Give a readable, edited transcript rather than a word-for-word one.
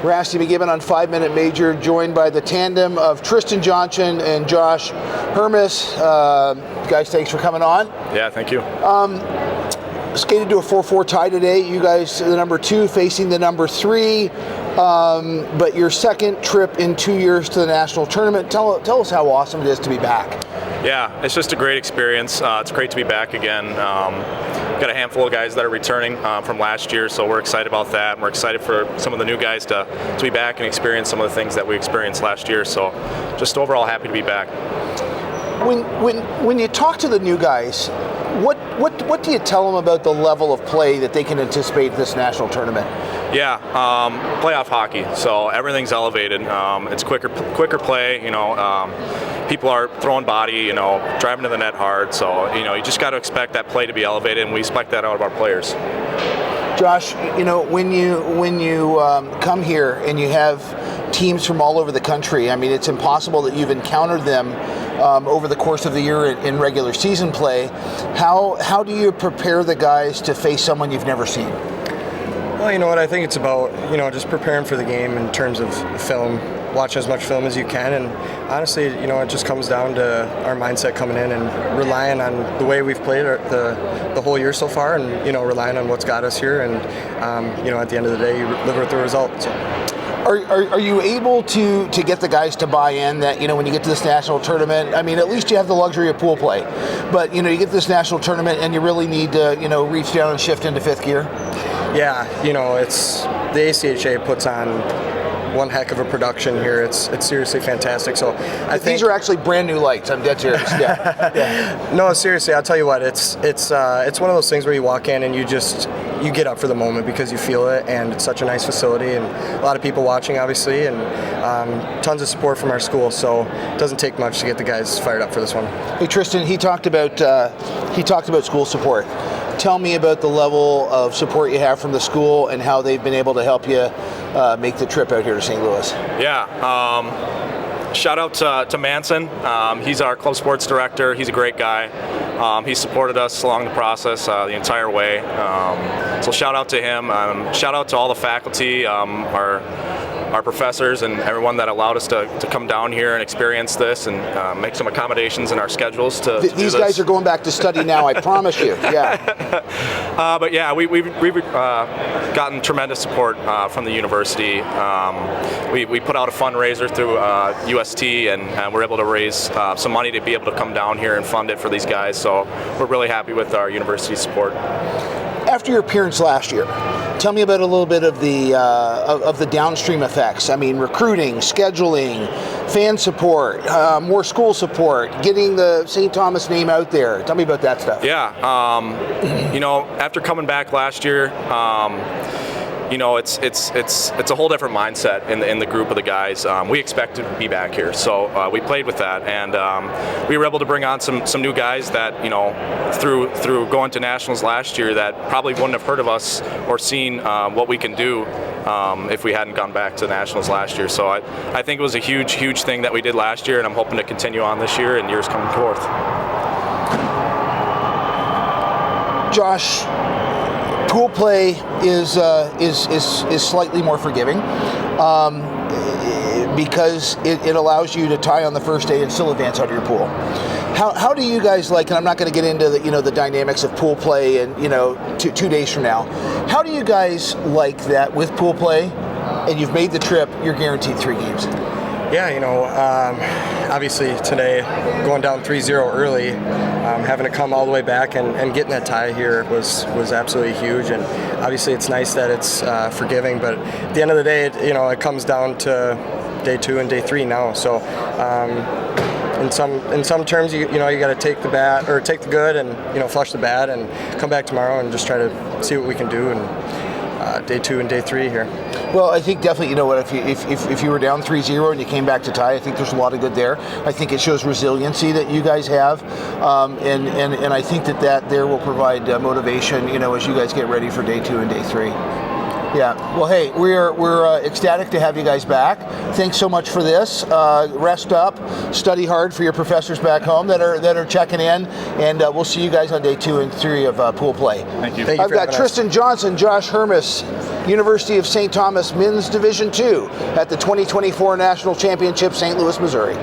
Rasty McGibbon on 5-Minute Major, joined by the tandem of Triston Johnson and Josh Hermes. Guys, thanks for coming on. Yeah, thank you. Skated to a 4-4 tie today. You guys, the number 2, facing the number 3. But your second trip in 2 years to the national tournament. Tell us how awesome it is to be back. Yeah, it's just a great experience. It's great to be back again. Got a handful of guys that are returning from last year, so we're excited about that. We're excited for some of the new guys to be back and experience some of the things that we experienced last year. So just overall happy to be back. When you talk to the new guys, what do you tell them about the level of play that they can anticipate this national tournament? Yeah, playoff hockey. So everything's elevated. It's quicker play. People are throwing body. Driving to the net hard. So you just got to expect that play to be elevated, and we expect that out of our players. Josh, when you come here and you have teams from all over the country, I mean, it's impossible that you've encountered them over the course of the year in regular season play. How do you prepare the guys to face someone you've never seen? Well, you know what, I think it's about, just preparing for the game in terms of film, watch as much film as you can, and honestly, it just comes down to our mindset coming in and relying on the way we've played the whole year so far, and, relying on what's got us here, and, at the end of the day, you live with the result. So. Are you able to get the guys to buy in that, when you get to this national tournament, I mean, at least you have the luxury of pool play, but, you get to this national tournament and you really need to, reach down and shift into 5th gear? Yeah, it's the ACHA puts on one heck of a production here. It's seriously fantastic. So I think these are actually brand new lights. I'm dead serious. Yeah. No, seriously, I'll tell you what. It's one of those things where you walk in and you get up for the moment because you feel it, and it's such a nice facility and a lot of people watching, obviously, and tons of support from our school. So it doesn't take much to get the guys fired up for this one. Hey, Triston, he talked about school support. Tell me about the level of support you have from the school and how they've been able to help you make the trip out here to St. Louis. Yeah. Shout out to Manson. He's our club sports director. He's a great guy. He supported us along the process the entire way. So shout out to him. Shout out to all the faculty, our professors, and everyone that allowed us to come down here and experience this and make some accommodations in our schedules to do these this. guys are going back to study now, I promise you. Yeah. But yeah, we've gotten tremendous support from the university. We put out a fundraiser through UST, and we're able to raise some money to be able to come down here and fund it for these guys. So we're really happy with our university support. After your appearance last year, tell me about a little bit of the downstream effects. I mean, recruiting, scheduling, fan support, more school support, getting the St. Thomas name out there. Tell me about that stuff. Yeah, after coming back last year, it's a whole different mindset in the group of the guys. We expect to be back here, so we played with that, and we were able to bring on some new guys that through going to nationals last year that probably wouldn't have heard of us or seen what we can do if we hadn't gone back to nationals last year. So I think it was a huge thing that we did last year, and I'm hoping to continue on this year and years coming forth. Josh, pool play is slightly more forgiving because it allows you to tie on the first day and still advance out of your pool. How do you guys like, and I'm not going to get into the dynamics of pool play and 2 days from now. How do you guys like that with pool play? And you've made the trip, you're guaranteed 3 games. Yeah, obviously today going down 3-0 early, having to come all the way back and getting that tie here was absolutely huge. And obviously it's nice that it's forgiving, but at the end of the day, it comes down to day 2 and day 3 now. So in some terms, you got to take the bad or take the good and flush the bad and come back tomorrow and just try to see what we can do in day 2 and day 3 here. Well, I think definitely, if you were down 3-0 and you came back to tie, I think there's a lot of good there. I think it shows resiliency that you guys have, and I think that there will provide motivation, as you guys get ready for day 2 and day 3. Yeah. Well, hey, we're ecstatic to have you guys back. Thanks so much for this. Rest up, study hard for your professors back home that are checking in, and we'll see you guys on day 2 and 3 of pool play. Thank you. I've got Triston Johnson Josh Hermes, University of St. Thomas Men's Division II at the 2024 National Championship, St. Louis, Missouri.